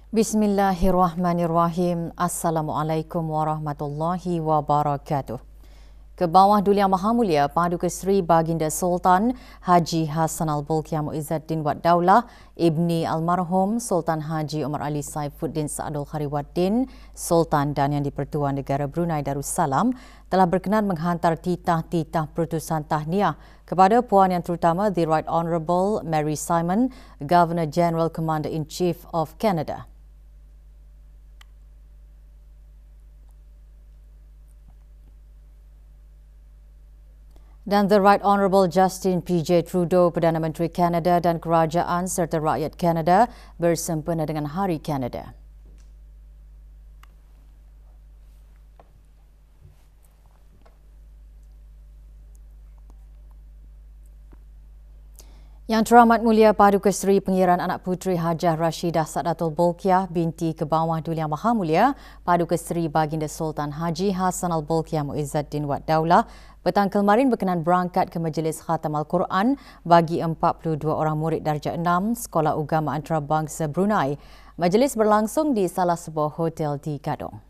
Bismillahirrahmanirrahim. Assalamualaikum warahmatullahi wabarakatuh. Ke bawah Duli Yang Maha Mulia Paduka Seri Baginda Sultan Haji Hassan Al-Bolkiah Muizzaddin Wad Daulah Ibni Almarhum Sultan Haji Omar Ali Saifuddin Saadul Khariwaddin Sultan dan Yang di-Pertuan Negara Brunei Darussalam telah berkenan menghantar titah-titah perutusan tahniah kepada Puan Yang Terutama The Right Honourable Mary Simon, Governor General Commander-in-Chief of Canada. Dan The Right Honourable Justin P.J. Trudeau, Perdana Menteri Kanada dan Kerajaan serta rakyat Kanada bersempena dengan Hari Kanada. Yang Teramat Mulia Paduka Seri Pengiran Anak Puteri Hajah Rashidah Saadatul Bolkiah binti ke bawah Duli Yang Maha Mulia Paduka Seri Baginda Sultan Haji Hassan Al-Bolkiah Muizzaddin Wad Daulah petang kemarin berkenan berangkat ke Majlis Khatam Al-Quran bagi 42 orang murid darjah 6 Sekolah Ugama Antarabangsa Brunei. Majlis berlangsung di salah sebuah hotel di Gadong.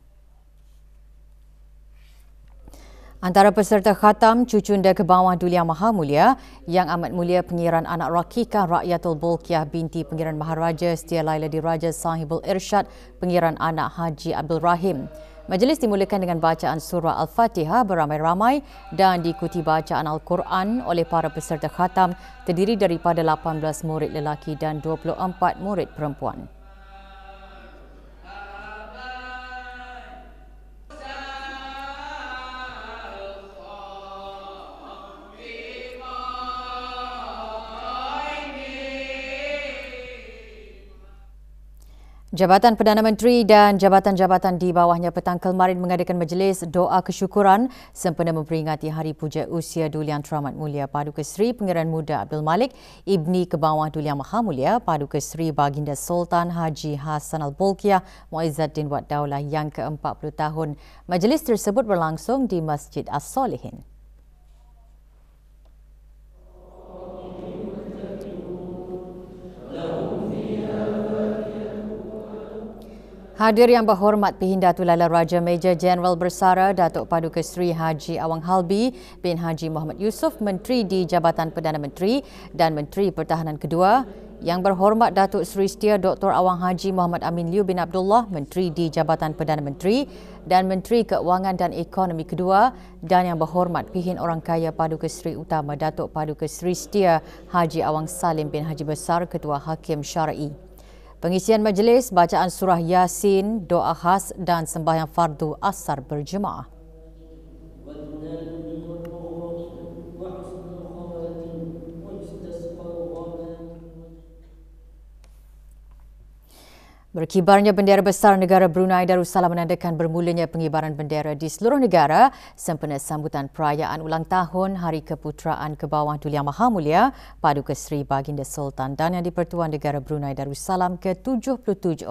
Antara peserta khatam cucunda ke bawah Duli Yang Maha Mulia Yang Amat Mulia Pengiran Anak Rakikah Rakyatul Bolkiah binti Pengiran Maharaja Setia Laila Diraja Sahibul Irsyad Pengiran Anak Haji Abdul Rahim. Majlis dimulakan dengan bacaan surah Al-Fatihah beramai-ramai dan diikuti bacaan Al-Quran oleh para peserta khatam terdiri daripada 18 murid lelaki dan 24 murid perempuan. Jabatan Perdana Menteri dan jabatan-jabatan di bawahnya petang kemarin mengadakan majlis doa kesyukuran sempena memperingati Hari Puja Usia Duli Yang Teramat Mulia Paduka Seri Pengiran Muda Abdul Malik Ibni ke bawah Duli Yang Maha Mulia Paduka Seri Baginda Sultan Haji Hassan Al-Bolkiah Muizzaddin Wad Daulah yang ke-40 tahun. Majlis tersebut berlangsung di Masjid As-Solihin. Hadir yang berhormat Pihindatul Laila Raja Major Jeneral Bersara Datuk Paduka Seri Haji Awang Halbi bin Haji Muhammad Yusof, Menteri di Jabatan Perdana Menteri dan Menteri Pertahanan kedua. Yang berhormat Datuk Seri Setia Dr. Awang Haji Muhammad Amin Liu bin Abdullah, Menteri di Jabatan Perdana Menteri dan Menteri Keuangan dan Ekonomi kedua. Dan yang berhormat Pihin Orang Kaya Paduka Seri Utama Datuk Paduka Seri Setia Haji Awang Salim bin Haji Besar, Ketua Hakim Syar'i. Pengisian majlis, bacaan surah Yasin, doa khas dan sembahyang fardu asar berjemaah. Berkibarnya bendera besar negara Brunei Darussalam menandakan bermulanya pengibaran bendera di seluruh negara sempena sambutan perayaan ulang tahun Hari Keputeraan ke bawah Duli Yang Maha Mulia Paduka Seri Baginda Sultan dan Yang di-Pertuan Negara Brunei Darussalam ke-77.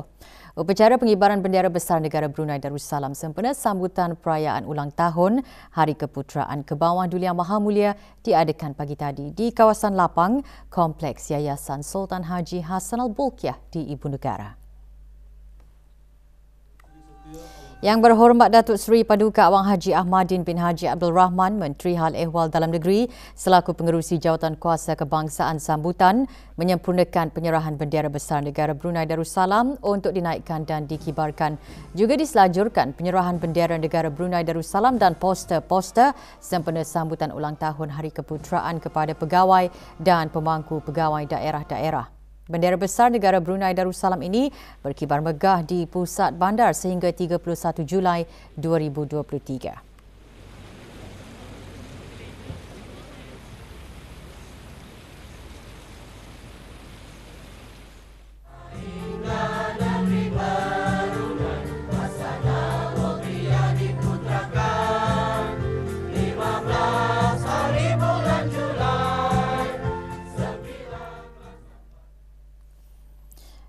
Upacara pengibaran bendera besar negara Brunei Darussalam sempena sambutan perayaan ulang tahun Hari Keputeraan ke bawah Duli Yang Maha Mulia diadakan pagi tadi di kawasan lapang Kompleks Yayasan Sultan Haji Hassan Al-Bolkiah di Ibu Negara. Yang berhormat Datuk Seri Paduka Awang Haji Ahmadin bin Haji Abdul Rahman, Menteri Hal Ehwal Dalam Negeri selaku pengerusi Jawatan Kuasa Kebangsaan sambutan menyempurnakan penyerahan bendera besar negara Brunei Darussalam untuk dinaikkan dan dikibarkan. Juga diselajurkan penyerahan bendera negara Brunei Darussalam dan poster-poster sempena sambutan ulang tahun Hari Keputeraan kepada pegawai dan pemangku pegawai daerah-daerah. Bendera besar negara Brunei Darussalam ini berkibar megah di pusat bandar sehingga 31 Julai 2023.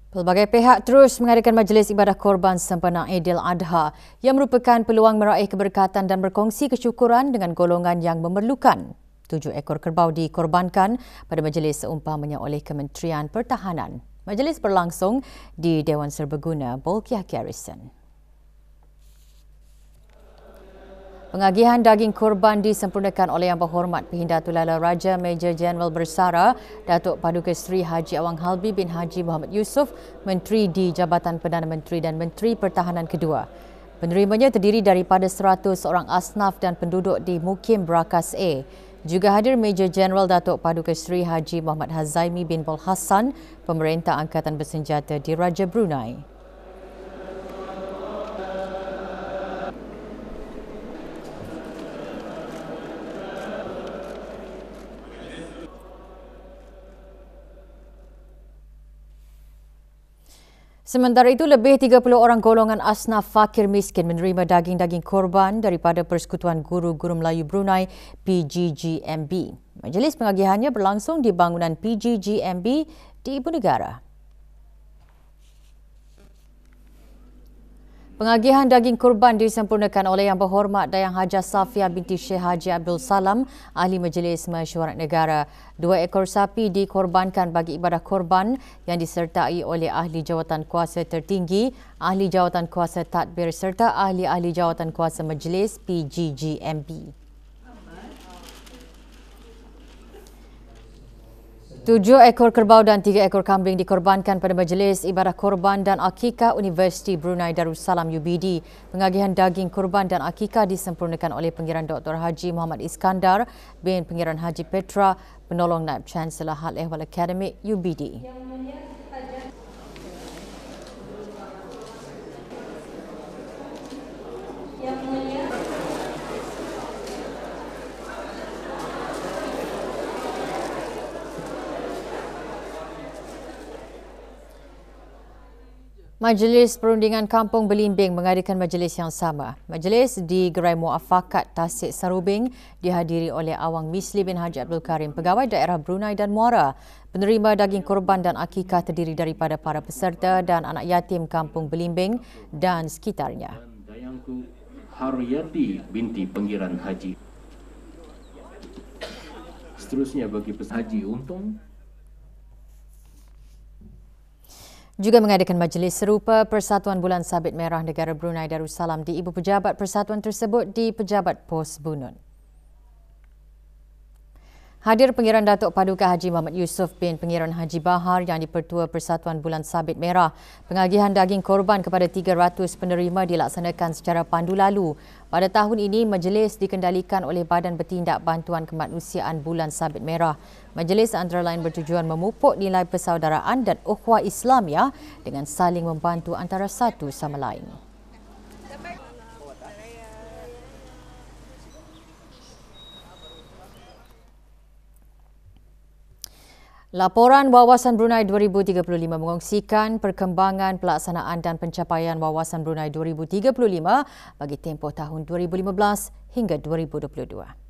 Pelbagai pihak terus mengadakan majlis ibadah korban sempena Aidil Adha yang merupakan peluang meraih keberkatan dan berkongsi kesyukuran dengan golongan yang memerlukan. 7 ekor kerbau dikorbankan pada majlis seumpamanya oleh Kementerian Pertahanan. Majlis berlangsung di Dewan Serbaguna Bolkiah Garrison. Pengagihan daging kurban disempurnakan oleh Yang Berhormat Pehindatul Lala Raja Major Jeneral Bersara Datuk Paduka Seri Haji Awang Halbi bin Haji Mohamad Yusof, Menteri di Jabatan Perdana Menteri dan Menteri Pertahanan kedua. Penerimanya terdiri daripada 100 orang asnaf dan penduduk di Mukim Berakas A. Juga hadir Major Jeneral Datuk Paduka Seri Haji Muhammad Hazaimi bin Bol Hassan, Pemerintah Angkatan Bersenjata di Raja Brunei. Sementara itu, lebih 30 orang golongan asnaf fakir miskin menerima daging-daging korban daripada Persekutuan Guru-Guru Melayu Brunei PGGMB. Majlis pengagihannya berlangsung di bangunan PGGMB di Ibu Negara. Pengagihan daging kurban disempurnakan oleh Yang Berhormat Dayang Hajah Safia binti Syekh Haji Abdul Salam, Ahli Majlis Mesyuarat Negara. 2 ekor sapi dikorbankan bagi ibadah korban yang disertai oleh Ahli Jawatan Kuasa Tertinggi, Ahli Jawatan Kuasa Tadbir serta Ahli-Ahli Jawatan Kuasa Majlis PGGMB. 7 ekor kerbau dan 3 ekor kambing dikorbankan pada Majlis Ibadah Korban dan Akikah Universiti Brunei Darussalam UBD. Pengagihan daging korban dan akikah disempurnakan oleh Pengiran Dr. Haji Muhammad Iskandar bin Pengiran Haji Petra, Penolong Naib Chancellor Hal Ehwal Akademik UBD. Majlis Perundingan Kampung Belimbing mengadakan majlis yang sama. Majlis di Gerai Muafakat Tasik Sarubing dihadiri oleh Awang Misli bin Haji Abdul Karim, Pegawai Daerah Brunei dan Muara. Penerima daging korban dan akikah terdiri daripada para peserta dan anak yatim Kampung Belimbing dan sekitarnya. Dayangku Haryati binti Pengiran Haji. Seterusnya bagi Haji Untung. Juga mengadakan majlis serupa Persatuan Bulan Sabit Merah Negara Brunei Darussalam di Ibu Pejabat persatuan tersebut di Pejabat Pos Bunun. Hadir Pengiran Datuk Paduka Haji Muhammad Yusof bin Pengiran Haji Bahar yang dipertua Persatuan Bulan Sabit Merah. Pengagihan daging korban kepada 300 penerima dilaksanakan secara pandu lalu. Pada tahun ini, majlis dikendalikan oleh Badan Bertindak Bantuan Kemanusiaan Bulan Sabit Merah. Majlis antara lain bertujuan memupuk nilai persaudaraan dan ukhuwah Islamiah dengan saling membantu antara satu sama lain. Laporan Wawasan Brunei 2035 mengongsikan perkembangan pelaksanaan dan pencapaian Wawasan Brunei 2035 bagi tempoh tahun 2015 hingga 2022.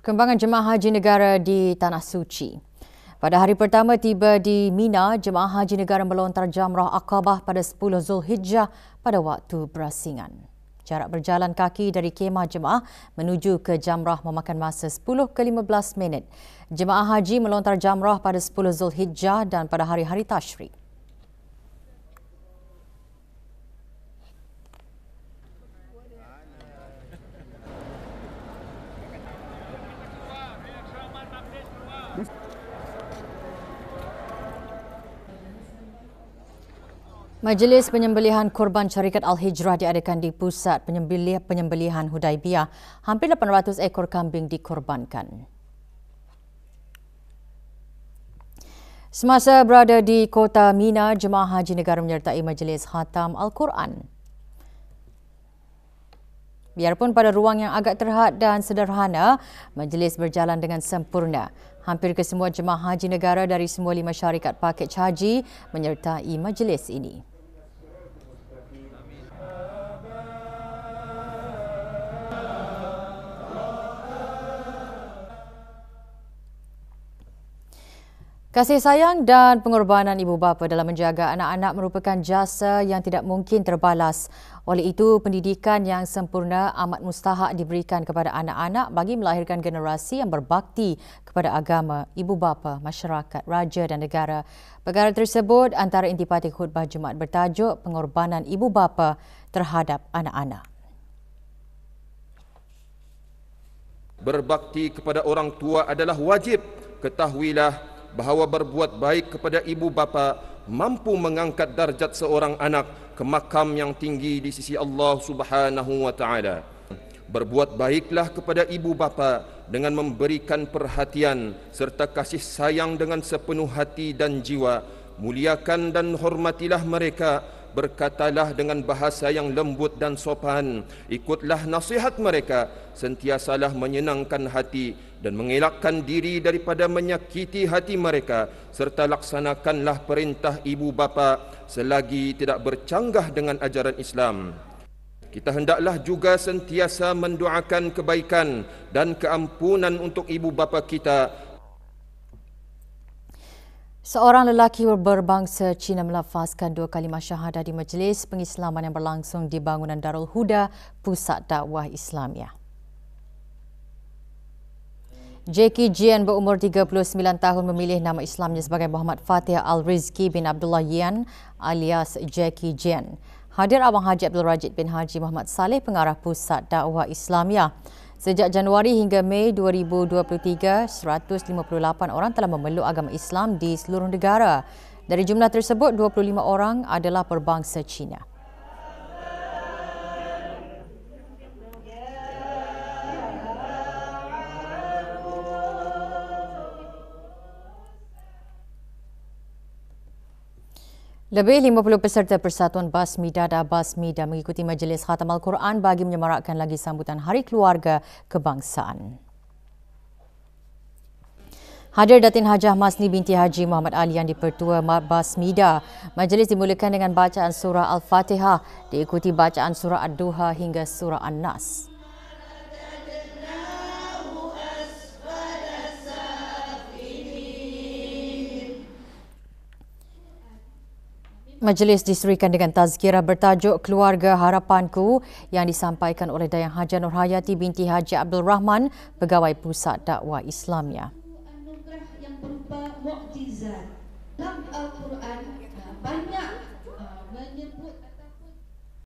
Perkembangan jemaah haji negara di Tanah Suci. Pada hari pertama tiba di Mina, jemaah haji negara melontar jamrah Aqabah pada 10 Zulhijjah pada waktu berasingan. Jarak berjalan kaki dari kemah jemaah menuju ke jamrah memakan masa 10 ke 15 minit. Jemaah haji melontar jamrah pada 10 Zulhijjah dan pada hari-hari tasyrik. Majlis penyembelihan korban syarikat Al-Hijrah diadakan di pusat penyembelihan Hudaibiyah. Hampir 800 ekor kambing dikorbankan. Semasa berada di Kota Mina, jemaah haji negara menyertai majlis khatam Al-Quran. Biarpun pada ruang yang agak terhad dan sederhana, majlis berjalan dengan sempurna. Hampir kesemua jemaah haji negara dari semua 5 syarikat pakej haji menyertai majlis ini. Kasih sayang dan pengorbanan ibu bapa dalam menjaga anak-anak merupakan jasa yang tidak mungkin terbalas. Oleh itu, pendidikan yang sempurna amat mustahak diberikan kepada anak-anak bagi melahirkan generasi yang berbakti kepada agama, ibu bapa, masyarakat, raja dan negara. Perkara tersebut antara intipati khutbah Jumaat bertajuk Pengorbanan Ibu Bapa terhadap Anak-anak. Berbakti kepada orang tua adalah wajib. Ketahuilah bahawa berbuat baik kepada ibu bapa mampu mengangkat darjat seorang anak ke makam yang tinggi di sisi Allah Subhanahu wa taala. Berbuat baiklah kepada ibu bapa dengan memberikan perhatian serta kasih sayang dengan sepenuh hati dan jiwa. Muliakan dan hormatilah mereka. Berkatalah dengan bahasa yang lembut dan sopan. Ikutlah nasihat mereka. Sentiasalah menyenangkan hati dan mengelakkan diri daripada menyakiti hati mereka, serta laksanakanlah perintah ibu bapa selagi tidak bercanggah dengan ajaran Islam. Kita hendaklah juga sentiasa mendoakan kebaikan dan keampunan untuk ibu bapa kita. Seorang lelaki berbangsa Cina melafazkan 2 kalimah syahadah di majlis pengislaman yang berlangsung di bangunan Darul Huda, Pusat Dakwah Islamiah. Jackie Jian berumur 39 tahun memilih nama Islamnya sebagai Muhammad Fatih Al-Rizki bin Abdullah Yan alias Jackie Jian. Hadir Abang Haji Abdul Rajid bin Haji Muhammad Saleh, Pengarah Pusat Dakwah Islamiah. Sejak Januari hingga Mei 2023, 158 orang telah memeluk agama Islam di seluruh negara. Dari jumlah tersebut, 25 orang adalah berbangsa Cina. Lebih 50 peserta Persatuan Basmida dan Basmida mengikuti majlis khatam Al-Quran bagi menyemarakkan lagi sambutan Hari Keluarga Kebangsaan. Hadir Datin Hajah Masni binti Haji Muhammad Ali yang dipertua Basmida. Majlis dimulakan dengan bacaan surah Al-Fatihah, diikuti bacaan surah Ad-Duha hingga surah An-Nas. Majlis diserikan dengan tazkirah bertajuk Keluarga Harapanku yang disampaikan oleh Dayang Haja Nur Hayati binti Haji Abdul Rahman, Pegawai Pusat Dakwah Islamiah. Anugerah yang berupa mukjizat. Dalam Al-Quran banyak